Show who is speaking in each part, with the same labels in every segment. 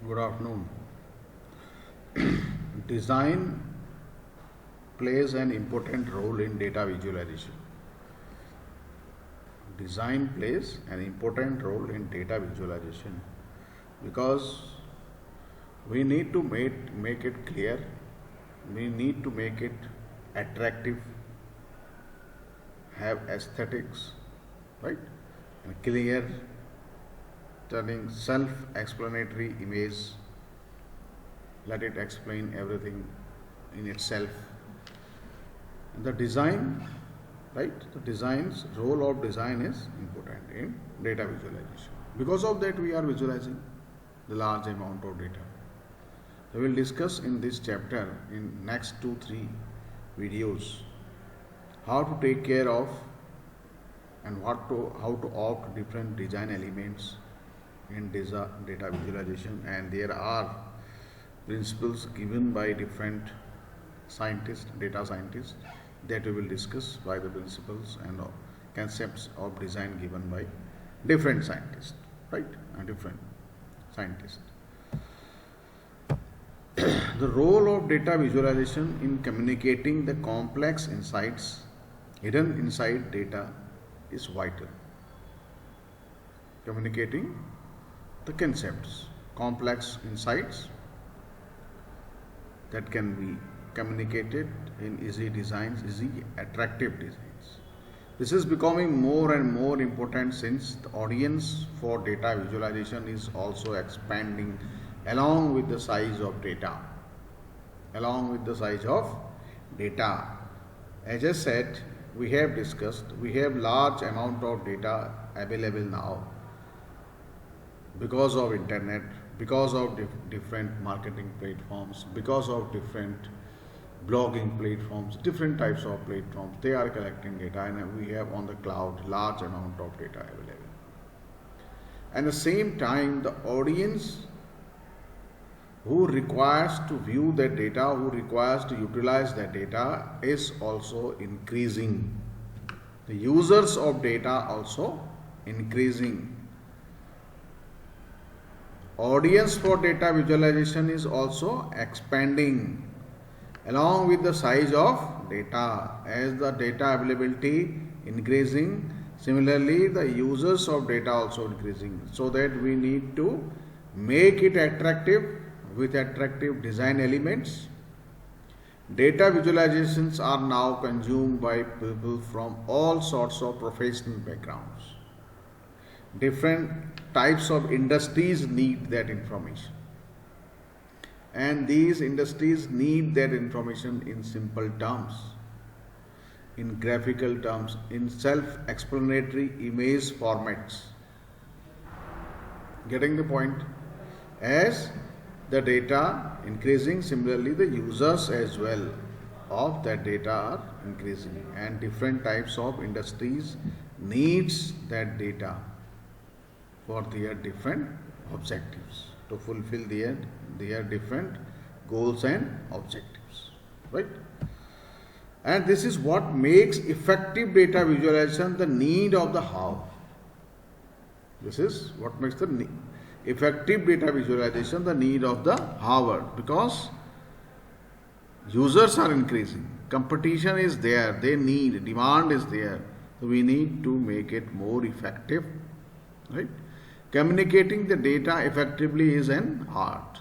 Speaker 1: Good afternoon. Design plays an important role in data visualization. Design plays an important role in data visualization because we need to make it clear, we need to make it attractive, have aesthetics, right? And clear, turning self explanatory image, let it explain everything in itself. And the design, right? The design's role of design is important in data visualization. Because of that, we are visualizing the large amount of data. We will discuss in this chapter in next 2-3 videos how to take care of and how to opt different design elements in data visualization, and there are principles given by different scientists, data scientists, that we will discuss by the principles and concepts of design given by different scientists, right? And different scientists. The role of data visualization in communicating the complex insights hidden inside data is vital. Communicating the concepts, complex insights that can be communicated in easy designs, easy attractive designs. This is becoming more and more important since the audience for data visualization is also expanding along with the size of data. Along with the size of data. As I said, we have discussed, we have large amount of data available now because of internet, because of different marketing platforms, because of different blogging platforms, different types of platforms. They are collecting data, and we have on the cloud large amount of data available. At the same time, the audience who requires to view that data, who requires to utilize that data is also increasing. The users of data also increasing. Audience for data visualization is also expanding along with the size of data. As the data availability increasing, similarly the users of data also increasing, so that we need to make it attractive with attractive design elements. Data visualizations are now consumed by people from all sorts of professional backgrounds. Different types of industries need that information, and these industries need that information in simple terms, in graphical terms, in self-explanatory image formats. Getting the point? As the data increasing, similarly the users as well of that data are increasing, and different types of industries needs that data for their different objectives, to fulfill their different goals and objectives, right? And this is what makes effective data visualization the need of the how. This is what makes the effective data visualization the need of the hour, because users are increasing, competition is there, they need, demand is there, so we need to make it more effective, right? Communicating the data effectively is an art.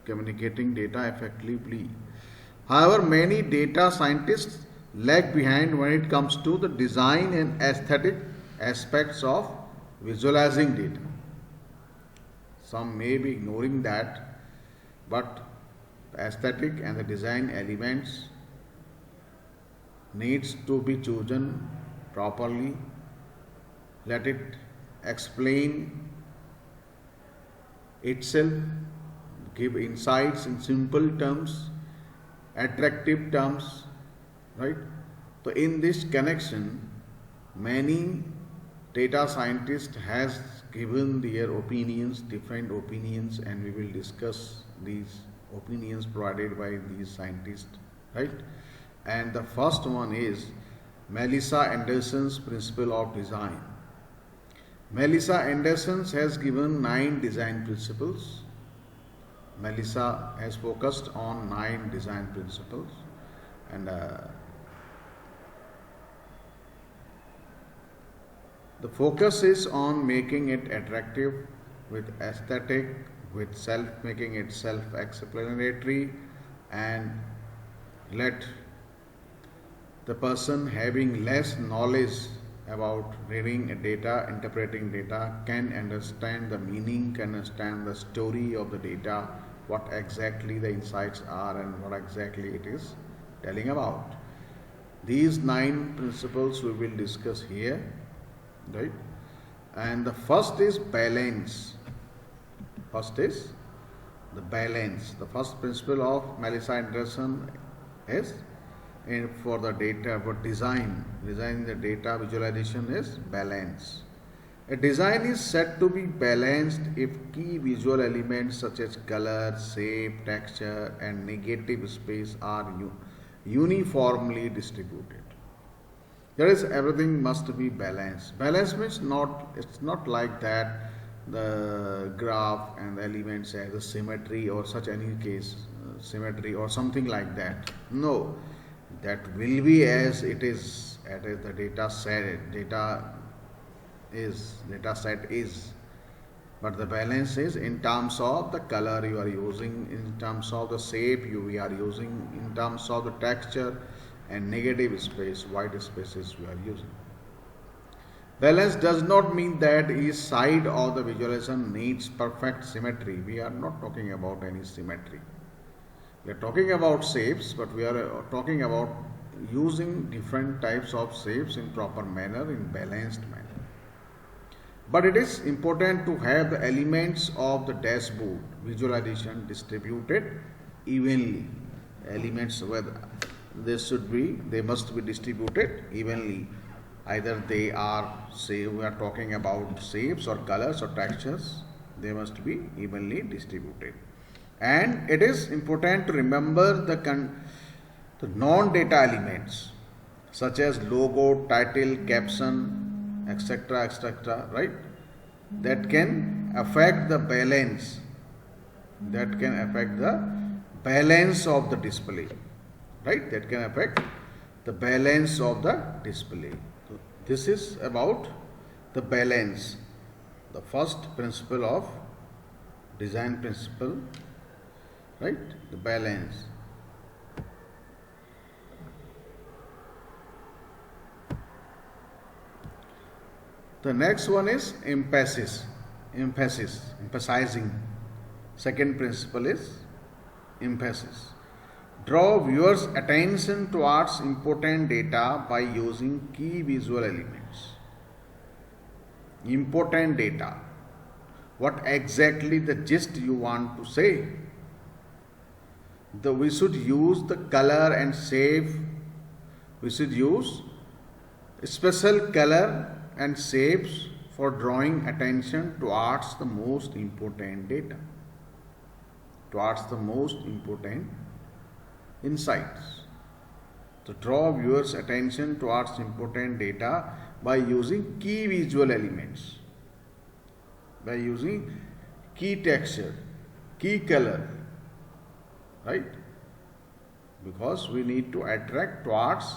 Speaker 1: Communicating data effectively. However, many data scientists lag behind when it comes to the design and aesthetic aspects of visualizing data. Some may be ignoring that, but the aesthetic and the design elements needs to be chosen properly. Let it explain itself, give insights in simple terms, attractive terms, right? So in this connection, many data scientists has given their opinions, different opinions, and we will discuss these opinions provided by these scientists, right? And the first one is Melissa Anderson's principle of design. Melissa Anderson has given 9 design principles Melissa has focused on 9 design principles, and the focus is on making it attractive with aesthetic, with making it self-explanatory, and let the person having less knowledge about reading data, interpreting data, can understand the meaning, can understand the story of the data, what exactly the insights are and what exactly it is telling about. These 9 principles we will discuss here, right? And the first is balance. First is the balance. The first principle of Melissa Anderson is for the data, for designing the data visualization is balance. A design is said to be balanced if key visual elements such as color, shape, texture and negative space are uniformly distributed. That is, everything must be balanced. Balance means it's not like that the graph and the elements has a symmetry or such any case, symmetry or something like that. No, that will be as it is, as the data set is. But the balance is in terms of the color you are using, in terms of the shape we are using, in terms of the texture and negative space, white spaces we are using. Balance does not mean that each side of the visualization needs perfect symmetry. We are not talking about any symmetry. We are talking about shapes, but we are talking about using different types of shapes in proper manner, in balanced manner. But it is important to have the elements of the dashboard visualization distributed evenly. Elements, whether they must be distributed evenly. Either they are, say, we are talking about shapes or colors or textures, they must be evenly distributed. And it is important to remember the non-data elements such as logo, title, caption, etc., right? That can affect the balance. That can affect the balance of the display, right? That can affect the balance of the display. So this is about the balance, the first principle of design principle, right? The balance. The next one is emphasizing. Second principle is emphasis. Draw viewers' attention towards important data by using key visual elements. Important data. What exactly the gist you want to say? We should use the color and shape. We should use special color and shapes for drawing attention towards the most important data, towards the most important insights. To draw viewers' attention towards important data by using key visual elements, by using key texture, key color, right? Because we need to attract towards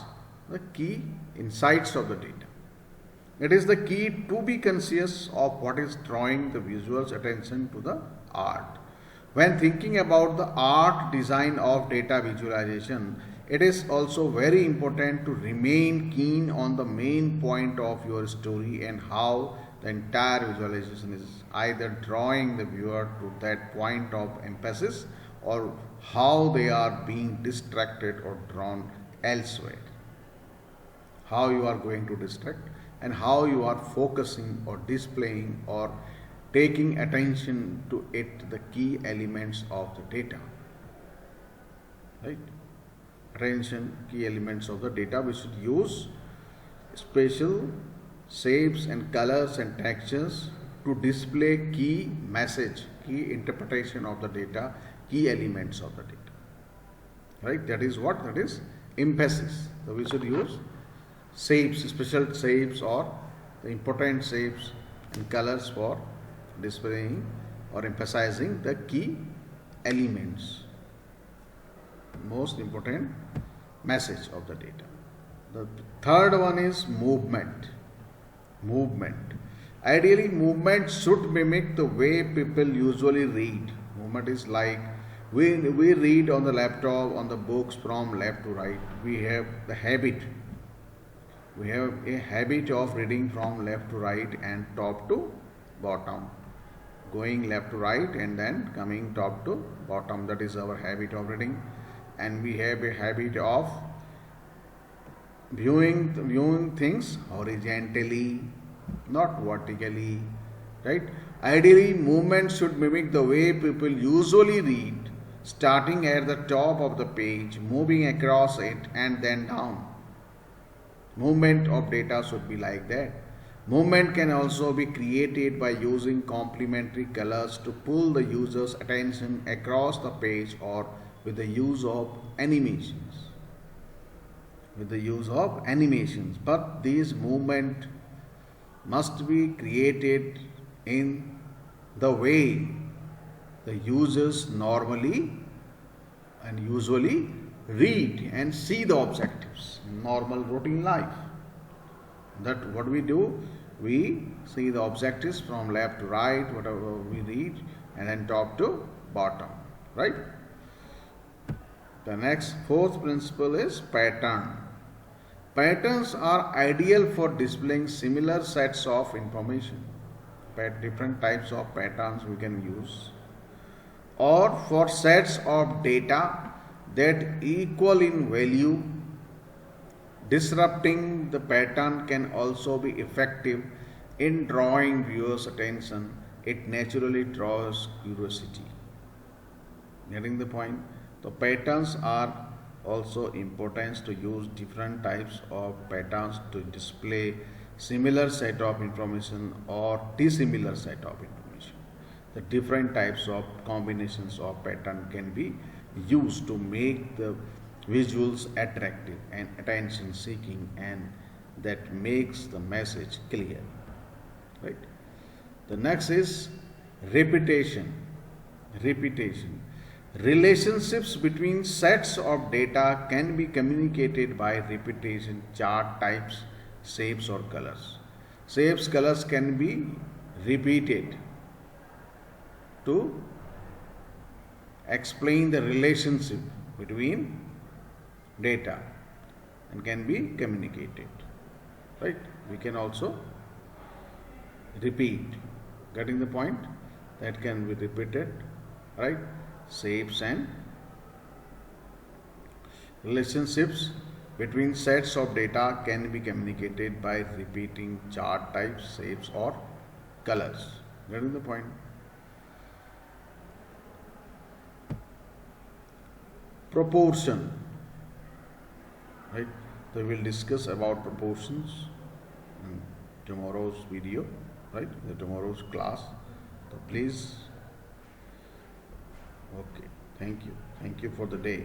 Speaker 1: the key insights of the data. It is the key to be conscious of what is drawing the visual's attention to the art. When thinking about the art design of data visualization, it is also very important to remain keen on the main point of your story and how the entire visualization is either drawing the viewer to that point of emphasis or how they are being distracted or drawn elsewhere. How you are going to distract and how you are focusing or displaying or taking attention to it, the key elements of the data, right? Attention, key elements of the data. We should use special shapes and colors and textures to display key message, key interpretation of the data, key elements of the data, right? That is what? That is emphasis. So we should use shapes, special shapes or the important shapes and colors for displaying or emphasizing the key elements. Most important message of the data. The third one is movement. Movement. Ideally, movement should mimic the way people usually read. Movement is like we read on the laptop, on the books from left to right. We have the habit. We have a habit of reading from left to right and top to bottom. Going left to right and then coming top to bottom. That is our habit of reading. And we have a habit of viewing things horizontally, not vertically, right? Ideally, movement should mimic the way people usually read, starting at the top of the page, moving across it and then down. Movement of data should be like that. Movement can also be created by using complementary colors to pull the user's attention across the page or with the use of animations. But these movement must be created in the way the users normally and usually read and see the objectives in normal routine life. That what we do, we see the objectives from left to right, whatever we read, and then top to bottom, right? The next fourth principle is pattern. Patterns are ideal for displaying similar sets of information. Different types of patterns we can use, or for sets of data that equal in value. Disrupting the pattern can also be effective in drawing viewers' attention. It naturally draws curiosity. Getting the point? The patterns are also important to use different types of patterns to display similar set of information or dissimilar set of information. The different types of combinations of pattern can be used to make the visuals attractive and attention seeking, and that makes the message clear, right? The next is repetition. Relationships between sets of data can be communicated by repetition. Chart types, shapes or colors. Shapes, colors can be repeated to explain the relationship between data and can be communicated, right? We can also repeat. Getting the point? That can be repeated, right? Shapes and relationships between sets of data can be communicated by repeating chart types, shapes or colors. Getting the point? Proportion, right? So we will discuss about proportions in tomorrow's video, right? The tomorrow's class. So please, okay, thank you for the day.